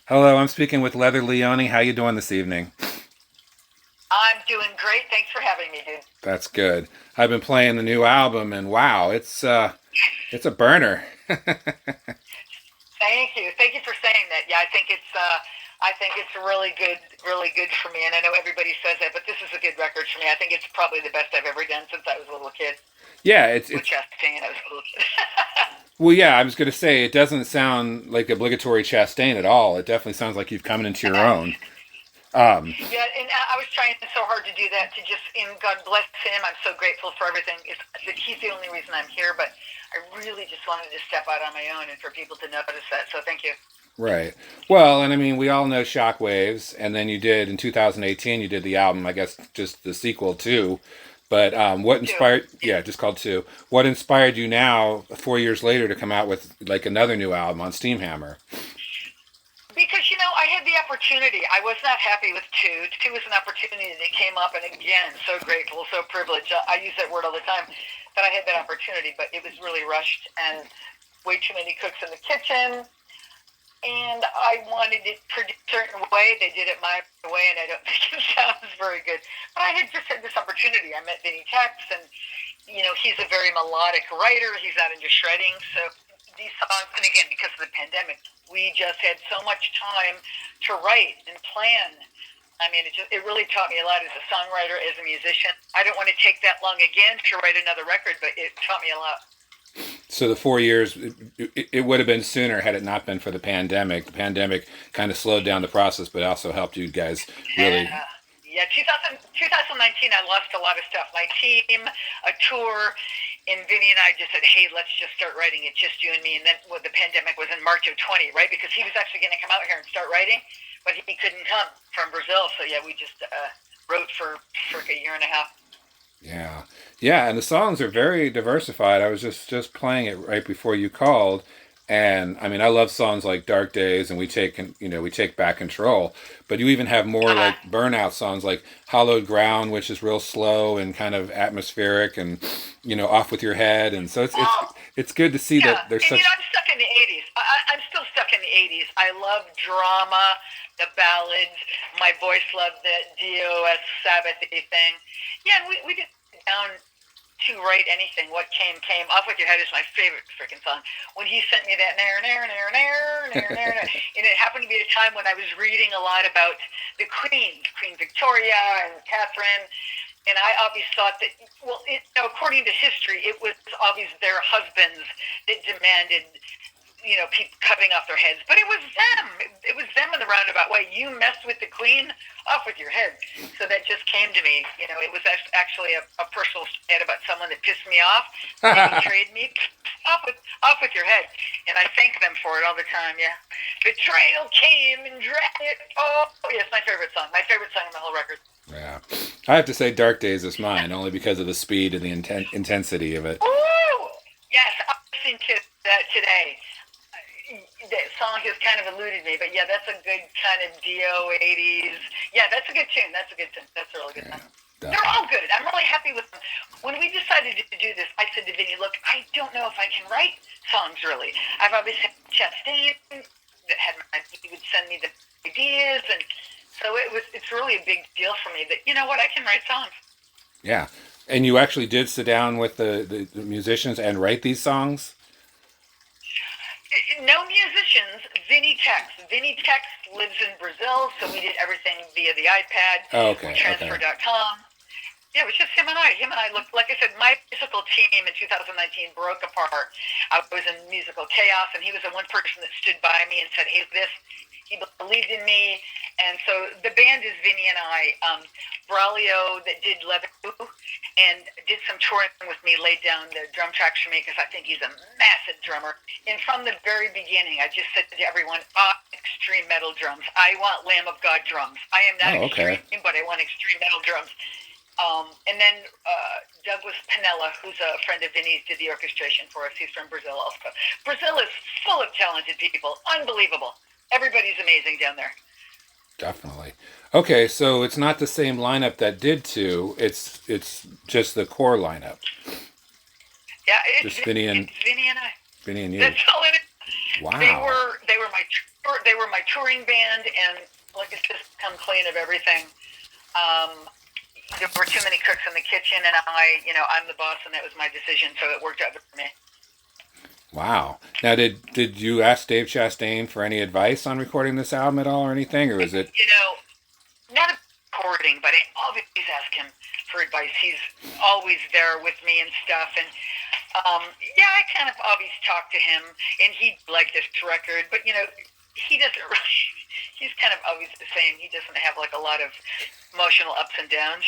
Hello, I'm speaking with Leather Leone. How you doing this evening? I'm doing great. Thanks for having me, dude. That's good. I've been playing the new album, and wow, it's a burner. Thank you. Thank you for saying that. Yeah, I think it's really good for me. And I know everybody says that, but this is a good record for me. I think it's probably the best I've ever done since I was a little kid. Yeah, With it's Chastain, I was a little kid. well, yeah. I was gonna say it doesn't sound like obligatory Chastain at all. It definitely sounds like you've come into your own. Um, Yeah, and I was trying so hard to do that. To just, and God bless him. I'm so grateful for everything. He's the only reason I'm here, but I really just wanted to step out on my own and for people to notice that. So thank you. right. Well, and I mean, we all know Shockwaves, and then you did in 2018. You did the album, I guess, just the sequel too. But what Too. inspired? Yeah, just called two. What inspired you now, 4 years later, to come out with like another new album on Steamhammer? Because I had the opportunity. I was not happy with two. Two was an opportunity that came up, and again, so grateful, so privileged. I use that word all the time. That I had that opportunity, but it was really rushed and way too many cooks in the kitchen. And I wanted it produced a certain way. They did it my way, and I don't think it sounds very good. But I had just had this opportunity. I met Vinny Tex, and he's a very melodic writer. He's not into shredding, so these songs. And again, because of the pandemic, we just had so much time to write and plan. I mean, it really taught me a lot as a songwriter, as a musician. I don't want to take that long again to write another record, but it taught me a lot. So the 4 years, it would have been sooner had it not been for the pandemic. The pandemic kind of slowed down the process, but also helped you guys really. Yeah. Yeah, 2019, I lost a lot of stuff. My team, a tour, and Vinny and I just said, hey, let's just start writing it, just you and me. And then the pandemic was in March of 20, right? Because he was actually going to come out here and start writing, but he couldn't come from Brazil. So, yeah, we just wrote for a year and a half. Yeah, yeah, and the songs are very diversified. I was just playing it right before you called, and I mean, I love songs like "Dark Days" and we take back control. But you even have more Uh-huh. like burnout songs like "Hollowed Ground," which is real slow and kind of atmospheric, and "Off with Your Head." And so Oh, it's good to see yeah. that there's And, such. I'm stuck in the 80s. I'm still stuck in the 80s. I love drama, the ballads. My voice loved that DOS Sabbathy thing. Yeah, and we did down to write anything. What came, came. Off with Your Head is my favorite freaking song. When he sent me that nair, nair, nair, nair, nair, nair, nair, and it happened to be a time when I was reading a lot about the Queen, Queen Victoria and Catherine, and I always thought that, well, according to history, it was always their husbands that demanded, people cutting off their heads. But it was them. It was them in the roundabout way. You mess with the queen, off with your head. So that just came to me. It was actually a personal statement about someone that pissed me off. They betrayed me. Off with your head. And I thank them for it all the time. Yeah. Betrayal came and dragged it. Oh, yes, my favorite song. My favorite song on the whole record. Yeah, I have to say, "Dark Days" is mine only because of the speed and the intensity of it. Ooh, yes, I listened to that today. That song has kind of eluded me, but yeah, that's a good kind of Dio 80s. Yeah, that's a good tune. That's a good tune. That's a really good Yeah, song. They're all definitely. good. I'm really happy with them. When we decided to do this, I said to Vinny, look, I don't know if I can write songs really. I've always had Chastain that had he would send me the ideas, and so it's really a big deal for me that, what, I can write songs. Yeah, and you actually did sit down with the musicians and write these songs. No musicians. Vinny Tex. Vinny Tex lives in Brazil, so we did everything via the iPad Oh, with okay, okay. transfer.com. Yeah, it was just him and I. Him and I looked, like I said, my musical team in 2019 broke apart. I was in musical chaos, and he was the one person that stood by me and said, hey, this. He believed in me. And so the band is Vinny and I. Braulio, that did Leather and did some touring with me, laid down the drum tracks for me because I think he's a massive drummer. And from the very beginning, I just said to everyone, extreme metal drums. I want Lamb of God drums. I am not Oh, okay. extreme, but I want extreme metal drums. And then Douglas Pinella, who's a friend of Vinny's, did the orchestration for us. He's from Brazil also. Brazil is full of talented people. Unbelievable. Everybody's amazing down there. Definitely. Okay, so it's not the same lineup that did two. It's just the core lineup. Yeah, Just Vinny and it's Vinny and I. Vinny and you. That's all it is. Wow. They were my touring band, and like I said, come clean of everything. Um, there were too many cooks in the kitchen, and I'm the boss, and that was my decision, so it worked out for me. Wow. Now, did you ask Dave Chastain for any advice on recording this album at all, or anything, or is it? Not a recording, but I always ask him for advice. He's always there with me and stuff, and I kind of always talk to him, and he liked this record, but he doesn't really. He's kind of always the same. He doesn't have like a lot of emotional ups and downs,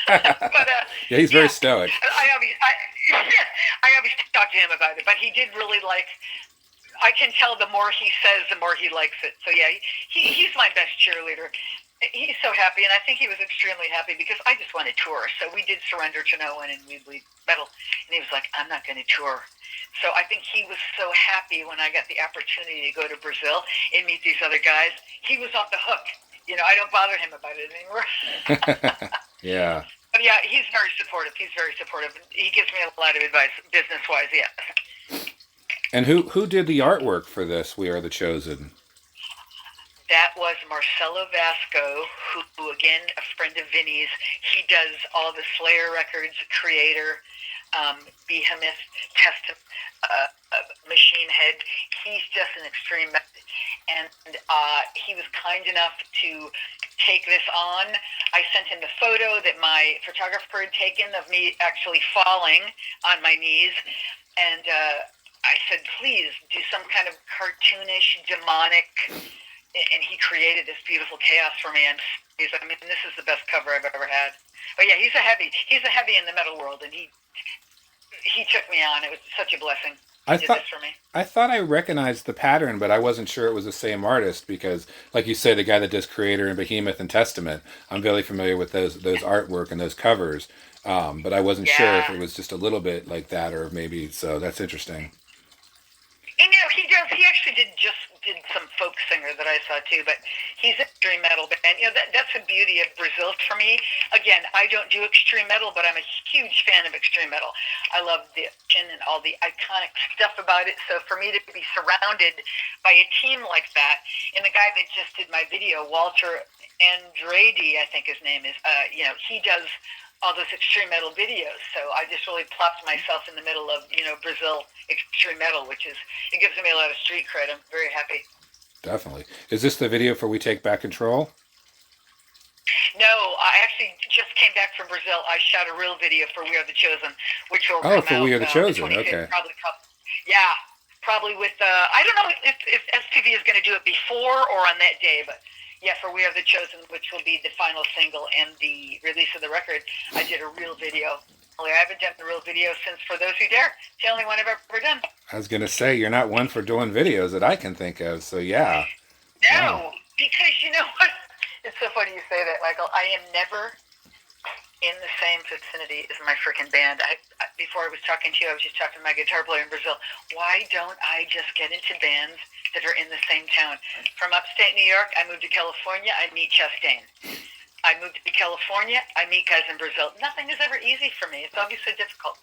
but Yeah, he's very stoic. I always talk to him about it, but he did really like. I can tell the more he says, the more he likes it. So yeah, he's my best cheerleader. He's so happy, and I think he was extremely happy because I just want to tour. So we did Surrender to No One and We Bleed Metal, and he was like, "I'm not going to tour." So I think he was so happy when I got the opportunity to go to Brazil and meet these other guys. He was off the hook. I don't bother him about it anymore. Yeah. But yeah, he's very supportive. He gives me a lot of advice, business-wise, yeah. And who did the artwork for this? We Are the Chosen. That was Marcelo Vasco, who again, a friend of Vinny's. He does all the Slayer records, Creator, Behemoth, Testament, Machine Head. He's just an extreme, and he was kind enough to take this on. I sent him the photo that my photographer had taken of me actually falling on my knees, and I said, please do some kind of cartoonish, demonic, and he created this beautiful chaos for me. And this is the best cover I've ever had. But yeah, he's a heavy in the metal world, and he took me on. It was such a blessing. He did this for me. I thought I recognized the pattern, but I wasn't sure it was the same artist because, like you say, the guy that does Creator and Behemoth and Testament, I'm very familiar with those artwork and those covers. But I wasn't sure if it was just a little bit like that, or maybe so. That's interesting. And he does. He actually did some folk singer that I saw too, but he's extreme metal band. That's the beauty of Brazil for me. Again, I don't do extreme metal, but I'm a huge fan of extreme metal. I love the action and all the iconic stuff about it. So for me to be surrounded by a team like that, and the guy that just did my video, Walter Andrade, I think his name is, he does all those extreme metal videos. So I just really plopped myself in the middle of, Brazil extreme metal, it gives me a lot of street cred. I'm very happy. Definitely. Is this the video for We Take Back Control? No, I actually just came back from Brazil. I shot a real video for We Are the Chosen, which will come for out, We Are the Chosen. Okay. Probably with, I don't know if SPV is going to do it before or on that day, but yeah, for We Are the Chosen, which will be the final single and the release of the record, I did a real video. I haven't done a real video since For Those Who Dare. It's the only one I've ever done. I was going to say, you're not one for doing videos that I can think of, so yeah. No, because you know what? It's so funny you say that, Michael. I am never in the same vicinity as my freaking band. Before I was talking to you, I was just talking to my guitar player in Brazil. Why don't I just get into bands that are in the same town? From upstate New York, I moved to California, I meet Chastain. I moved to California, I meet guys in Brazil. Nothing is ever easy for me. It's obviously difficult.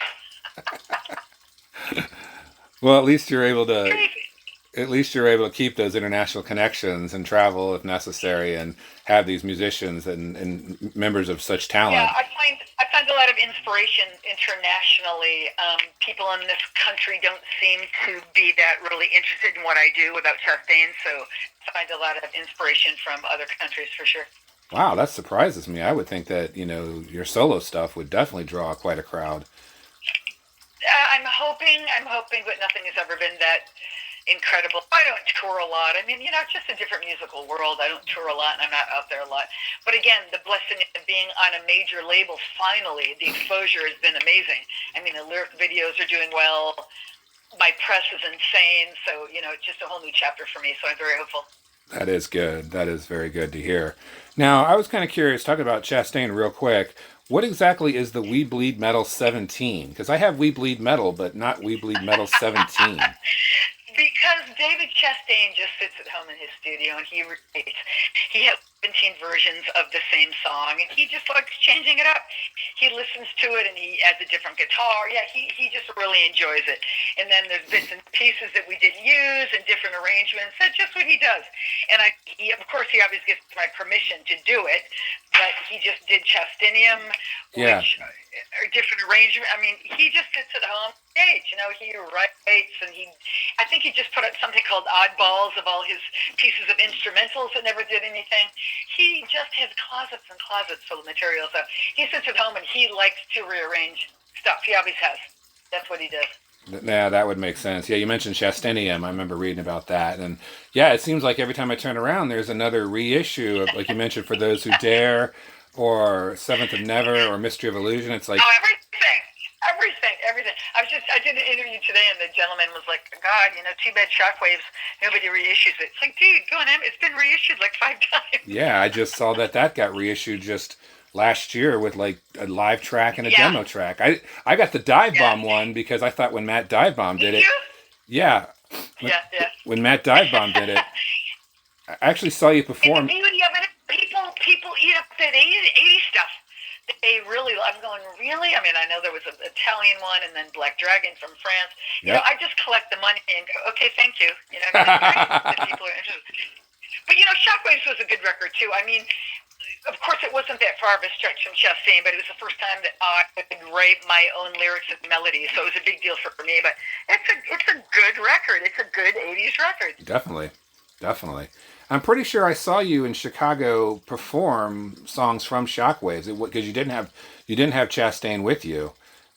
Well, at least you're able to keep those international connections and travel if necessary, and have these musicians and members of such talent. Yeah, I find a lot of inspiration internationally. People in this country don't seem to be that really interested in what I do without Chastain, so I find a lot of inspiration from other countries for sure. Wow, that surprises me. I would think that, your solo stuff would definitely draw quite a crowd. I'm hoping, but nothing has ever been that incredible. I don't tour a lot. It's just a different musical world. I don't tour a lot, and I'm not out there a lot. But again, the blessing of being on a major label, finally, the exposure has been amazing. The lyric videos are doing well. My press is insane. So, it's just a whole new chapter for me. So I'm very hopeful. That is good. That is very good to hear. Now, I was kind of curious, talking about Chastain real quick, what exactly is the We Bleed Metal 17? Because I have We Bleed Metal, but not We Bleed Metal 17. Because Because David Chastain just sits at home in his studio and he writes. He has 17 versions of the same song, and he just likes changing it up. He listens to it and he adds a different guitar. Yeah, he just really enjoys it. And then there's bits and pieces that we didn't use and different arrangements. That's just what he does. And of course, he always gets my permission to do it, but he just did Chastinium, Yeah. which are different arrangement. I mean, he just sits at home stage. He writes, and I think he just put out something called Oddballs of all his pieces of instrumentals that never did anything. He just has closets and closets full of material. So he sits at home and he likes to rearrange stuff. He always has. That's what he does. Yeah, that would make sense. Yeah, you mentioned Chastinium. I remember reading about that, and yeah, it seems like every time I turn around, there's another reissue of, like you mentioned, For Those Who Dare, or Seventh of Never, or Mystery of Illusion. It's like, oh, everything. I did an interview today, and the gentleman was like, "God, too bad Shockwaves, nobody reissues it." It's like, dude, go on, it's been reissued like 5 times. yeah, I just saw that got reissued just last year with like a live track and a Yeah. demo track. I got the Dive Bomb one because I thought when Matt Dive Bomb did it, yeah, Yeah. when Matt Dive Bomb did it, I actually saw you And perform. the beauty of it, people eat up that 80s stuff. They really, I'm going, really? I mean, I know there was an Italian one and then Black Dragon from France. Yep. I just collect the money and go, okay, thank you. I mean, it's great that people are interested. But, Shockwaves was a good record, too. I mean, of course, it wasn't that far of a stretch from Chastain, but it was the first time that I could write my own lyrics and melodies, so it was a big deal for me. But it's a good record. It's a good 80s record. Definitely. I'm pretty sure I saw you in Chicago perform songs from Shockwaves because you didn't have Chastain with you.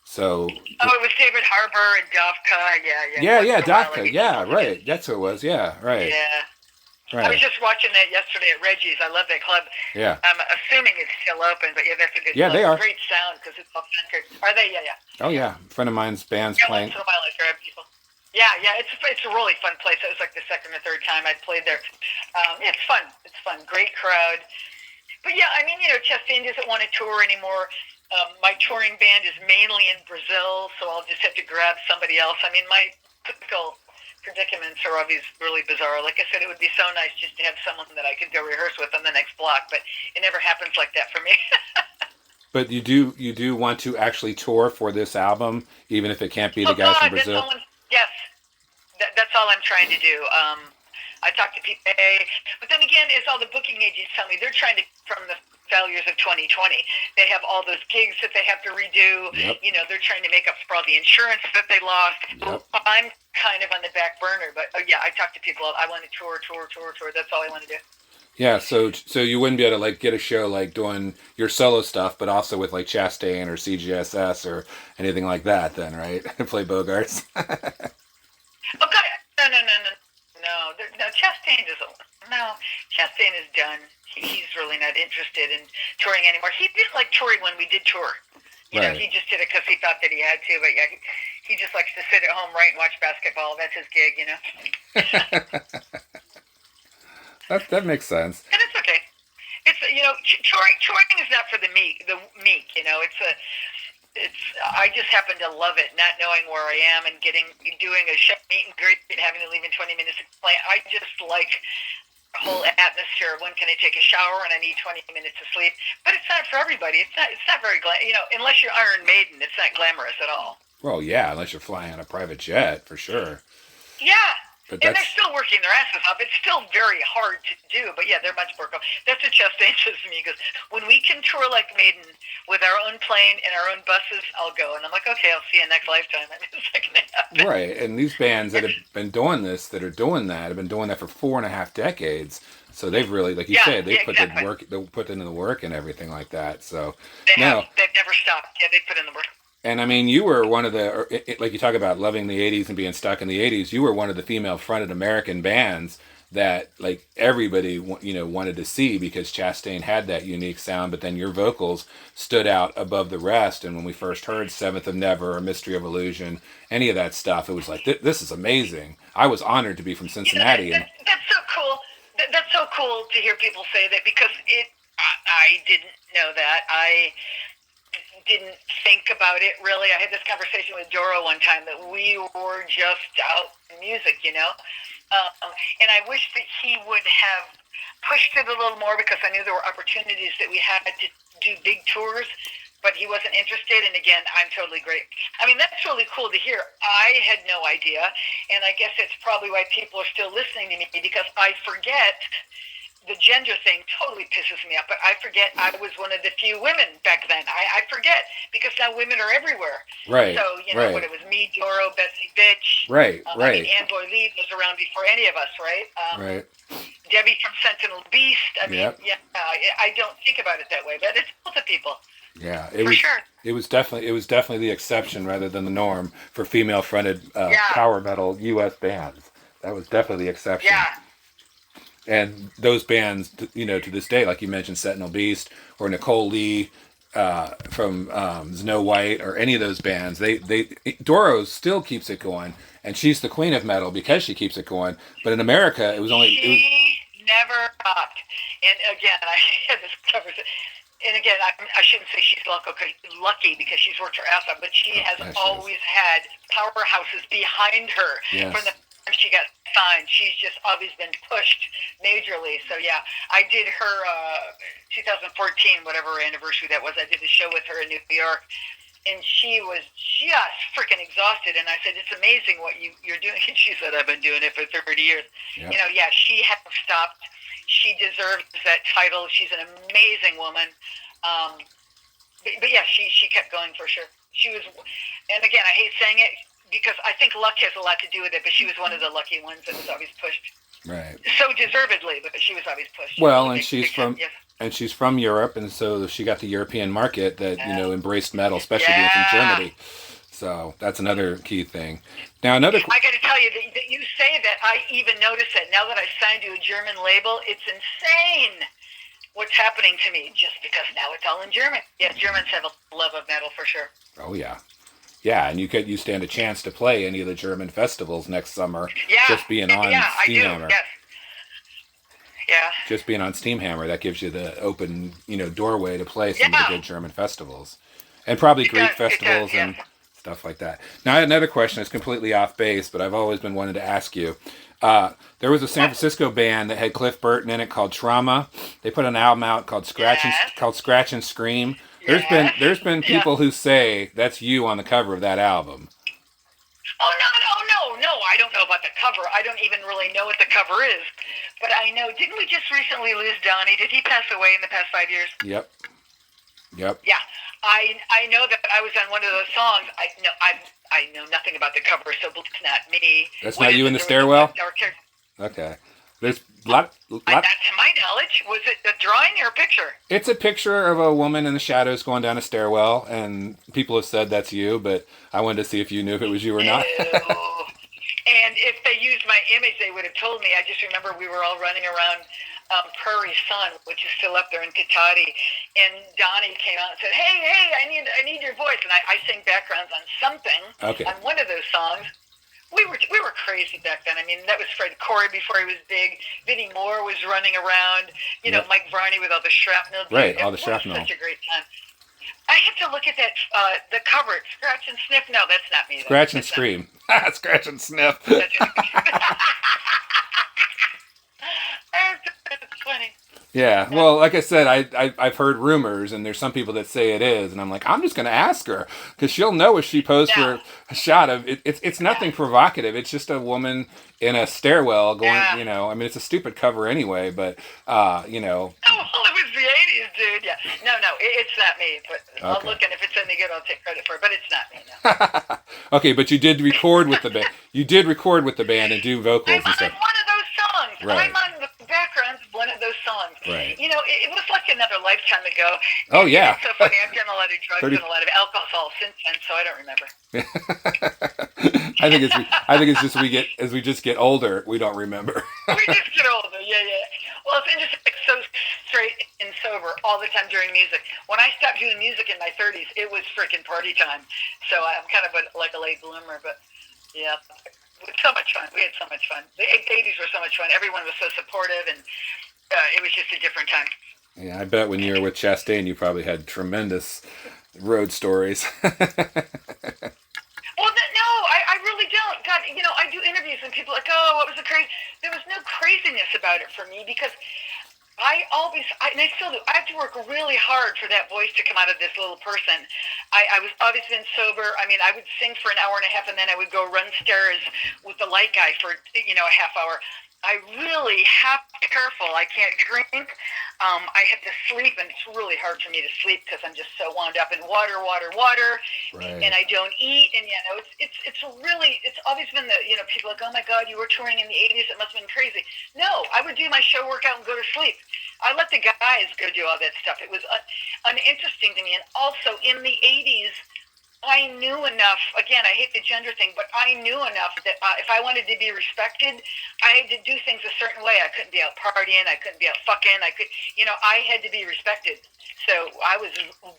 So Oh, it was David Harbour and Dovka. yeah, Dafka. Yeah, right. That's who it was. Yeah, right. Yeah. I was Right. just watching that yesterday at Reggie's. I love that club. Yeah. I'm assuming it's still open, but yeah, that's a good Yeah, club. they are. Great sound because it's authentic. Are they? Yeah. Oh yeah. A friend of mine's band's Yeah, playing. once in a while I grab people. Yeah, it's a really fun place. It was like the second or third time I'd played there. It's fun. It's fun. Great crowd. But yeah, I mean, Chastain doesn't want to tour anymore. My touring band is mainly in Brazil, so I'll just have to grab somebody else. I mean, my typical predicaments are always really bizarre. Like I said, it would be so nice just to have someone that I could go rehearse with on the next block, but it never happens like that for me. But you do want to actually tour for this album, even if it can't be the Oh guys from God, Brazil. yes, that's all I'm trying to do. I talked to people, but then again, it's all the booking agents tell me they're trying to from the failures of 2020. They have all those gigs that they have to redo. Yep. They're trying to make up for all the insurance that they lost. Yep. I'm kind of on the back burner, but yeah, I talk to people. I want to tour. That's all I want to do. Yeah, so you wouldn't be able to like get a show like doing your solo stuff, but also with like Chastain or CGSS or anything like that, then, right? Play Bogarts. Oh God, no. Chastain doesn't. No, Chastain is done. He's really not interested in touring anymore. He didn't like touring when we did tour. Right. He just did it because he thought that he had to. But yeah, he just likes to sit at home, write, and watch basketball. That's his gig, That makes sense. And it's okay. It's touring is not for the meek. I just happen to love it, not knowing where I am and doing a show meet and greet and having to leave in 20 minutes to play. I just like the whole atmosphere. When can I take a shower and I need 20 minutes to sleep? But it's not for everybody. It's not very unless you're Iron Maiden, it's not glamorous at all. Well, yeah, unless you're flying on a private jet, for sure. Yeah. But And they're still working their asses off. It's still very hard to do, but yeah, they're much more. That's what Chastain says to me. He goes, when we can tour like Maiden with our own plane and our own buses, I'll go. And I'm like, okay, I'll see you next lifetime. I mean, it's not going to happen. Right, and these bands that have been doing this, that are doing that, have been doing that for 4.5 decades. So they've really, like you said, they put exactly. the work, they put in the work and everything like that. So They've never stopped. Yeah, they put in the work. And I mean, you were one of like you talk about loving the 80s and being stuck in the 80s, you were one of the female fronted American bands that like everybody, wanted to see because Chastain had that unique sound, but then your vocals stood out above the rest. And when we first heard Seventh of Never or Mystery of Illusion, any of that stuff, it was like, this is amazing. I was honored to be from Cincinnati. That's so cool. That's so cool to hear people say that because I didn't know that. didn't think about it really. I had this conversation with Doro one time that we were just out in music, and I wish that he would have pushed it a little more because I knew there were opportunities that we had to do big tours, but he wasn't interested. And again, I'm totally great. I mean, that's really cool to hear. I had no idea, and I guess it's probably why people are still listening to me, because I forget. The gender thing totally pisses me off, but I forget I was one of the few women back then. I forget, because now women are everywhere. Right. So, right. What it was, me, Doro, Betsy Bitch. Right, I right. mean, Ann Boy Lee was around before any of us, right? Right. Debbie from Sentinel Beast. I mean, Yep. I don't think about it that way, but it's both the people. Yeah, for sure. It was definitely the exception rather than the norm for female-fronted power metal U.S. bands. That was definitely the exception. Yeah. And those bands, to this day, like you mentioned, Sentinel Beast or Nicole Lee from Snow White, or any of those bands, Doro still keeps it going, and she's the queen of metal because she keeps it going. But in America, She never stopped. And again, I had this conversation. And again, I shouldn't say she's lucky because she's worked her ass off, but she has always had powerhouses behind her from the time she got signed. She's just always been pushed majorly. So yeah, I did her 2014, whatever anniversary that was. I did a show with her in New York, and she was just freaking exhausted. And I said, "It's amazing what you're doing." And she said, "I've been doing it for 30 years." Yep. She hasn't stopped. She deserves that title. She's an amazing woman. But yeah, she kept going for sure. She was, and again, I hate saying it because I think luck has a lot to do with it, but she was one of the lucky ones that was always pushed. Right. So deservedly, but she was always pushed. Well, and she's from Europe, and so she got the European market that embraced metal, especially being from Germany. So that's another key thing. Now, I got to tell you that you say that, I even notice it now that I signed to a German label. It's insane what's happening to me just because now it's all in German. Yeah, Germans have a love of metal for sure. Oh yeah, yeah, and you stand a chance to play any of the German festivals next summer. Yeah, just being on Steamhammer. I do. Yes. Yeah. Just being on Steamhammer, that gives you the open, doorway to play some of the good German festivals, and probably Greek festivals and stuff like that. Now, I had another question that's completely off base, but I've always been wanting to ask you. There was a San Francisco band that had Cliff Burton in it called Trauma. They put an album out called Scratch and Scream. There's been people who say that's you on the cover of that album. Oh no! I don't know about the cover. I don't even really know what the cover is. But I know, didn't we just recently lose Donnie? Did he pass away in the past 5 years? Yep. Yeah, I know that I was on one of those songs. I know nothing about the cover, so it's not me. That's not you in the stairwell? Okay. There's lot. To my knowledge, was it a drawing or a picture? It's a picture of a woman in the shadows going down a stairwell, and people have said that's you, but I wanted to see if you knew if it was you or not. And if they used my image, they would have told me. I just remember we were all running around Prairie Sun, which is still up there in Katati, and Donnie came out and said, "Hey, I need your voice," and I sing backgrounds on something on one of those songs. We were crazy back then. I mean, that was Fred Corey before he was big. Vinnie Moore was running around. Mike Varney with all the shrapnel. Right, all the shrapnel. Such a great time. I have to look at that. The cover, Scratch and Sniff. No, that's not me. Scratch and Scream. Scratch and Sniff. That's funny. Yeah, well, like I said, I've heard rumors, and there's some people that say it is, and I'm like, I'm just going to ask her, because she'll know if she posts for a shot of it. It's nothing provocative. It's just a woman in a stairwell going, I mean, it's a stupid cover anyway, but, Oh, well, it was the 80s, dude, yeah. No, it's not me, but I'll look, and if it's any good, I'll take credit for it, but it's not me, no. Okay, but you did record with the band. You did record with the band and do vocals and stuff. I'm on one of those songs. Right. I'm on the backgrounds of one of those songs. Right. It was like another lifetime ago. Oh, yeah. It's so funny. I've done a lot of drugs and a lot of alcohol since then, so I don't remember. I think it's just as we just get older, we don't remember. We just get older, yeah. Well, it's interesting, so straight and sober all the time during music. When I stopped doing music in my 30s, it was freaking party time. So I'm kind of like a late bloomer, but yeah. It was so much fun. We had so much fun. The 80s were so much fun. Everyone was so supportive, and it was just a different time. Yeah, I bet when you were with Chastain, you probably had tremendous road stories. Well, no, I really don't. God, I do interviews and people are like, oh, what was the crazy? There was no craziness about it for me because and I still do, I have to work really hard for that voice to come out of this little person. I was obviously been sober. I mean, I would sing for an hour and a half and then I would go run stairs with the light guy for, a half hour. I really have to be careful. I can't drink. I have to sleep, and it's really hard for me to sleep because I'm just so wound up in water, water, water, Right. and I don't eat. And it's really, it's always been the people are like, oh my God, you were touring in the '80s. It must have been crazy. No, I would do my show workout and go to sleep. I let the guys go do all that stuff. It was uninteresting to me, and also in the '80s. I knew enough. Again, I hate the gender thing, but I knew enough that if I wanted to be respected, I had to do things a certain way. I couldn't be out partying. I couldn't be out fucking. I had to be respected. So I was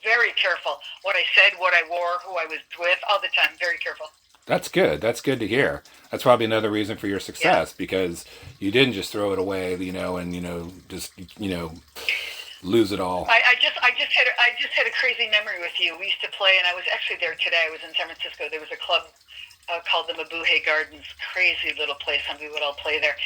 very careful what I said, what I wore, who I was with, all the time. Very careful. That's good. That's good to hear. That's probably another reason for your Yeah. success because you didn't just throw it away, and just lose it all. I just had a crazy memory with you. We used to play, and I was actually there today. I was in San Francisco. There was a club called the Mabuhay Gardens. Crazy little place, and we would all play there.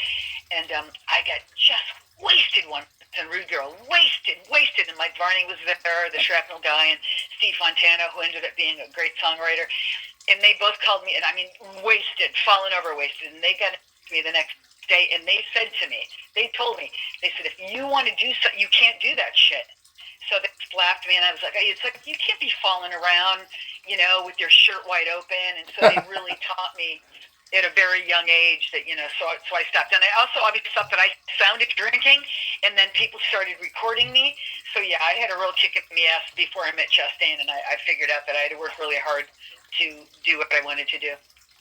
And I got just wasted once. And Rude Girl, wasted. And Mike Varney was there, the Shrapnel guy, and Steve Fontana, who ended up being a great songwriter. And they both called me, and I mean, wasted, fallen over wasted. And they got to me the next day, and they said to me, they told me, they said, if you want to do something, you can't do that shit. So they slapped me, and I was like, it's like, you can't be falling around, with your shirt wide open. And so they really taught me at a very young age that, so I stopped. And I also obviously thought that I sounded drinking, and then people started recording me. So yeah, I had a real kick in the ass before I met Chastain, and I figured out that I had to work really hard to do what I wanted to do.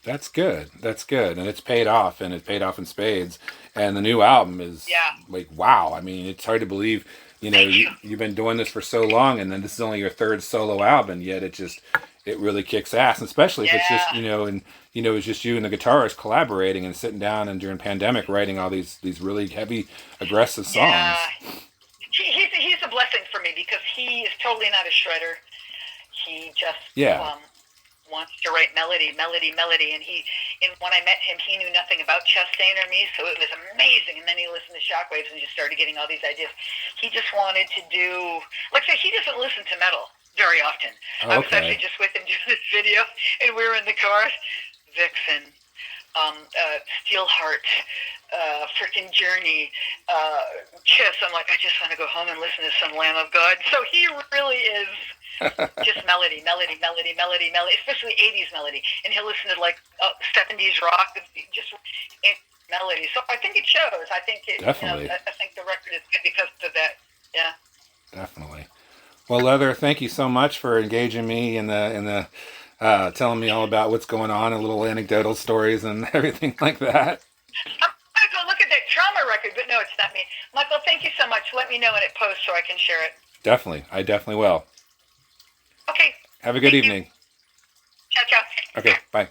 That's good. That's good. And it's paid off, and it paid off in spades. And the new album is Yeah. like, wow. I mean, it's hard to believe, Thank you. you've been doing this for so long, and then this is only your third solo album, yet it really kicks ass, and especially if it's just, Yeah. it's just you and the guitarist collaborating and sitting down and during pandemic writing all these really heavy, aggressive songs. Yeah. He's a blessing for me because he is totally not a shredder. He just Yeah. wants to write melody, and when I met him, he knew nothing about Chastain or me, so it was amazing. And then he listened to Shockwaves and just started getting all these ideas. He just wanted to do, like I said, he doesn't listen to metal very often. I was actually Okay. just with him doing this video, and we were in the car, Vixen, Steelheart, freaking Journey, Kiss. I'm like, I just want to go home and listen to some Lamb of God. So he really is just melody, especially 80s melody. And he'll listen to like 70s rock, just melody. So I think it shows. I think Definitely. I think the record is good because of that. Yeah. Definitely. Well, Leather, thank you so much for engaging me in the telling me all about what's going on and little anecdotal stories and everything like that. I'm going to go look at that trauma record, but no, it's not me. Michael, thank you so much. Let me know when it posts so I can share it. Definitely. I definitely will. Okay. Have a good Thank you. evening. Ciao, ciao. Okay, bye.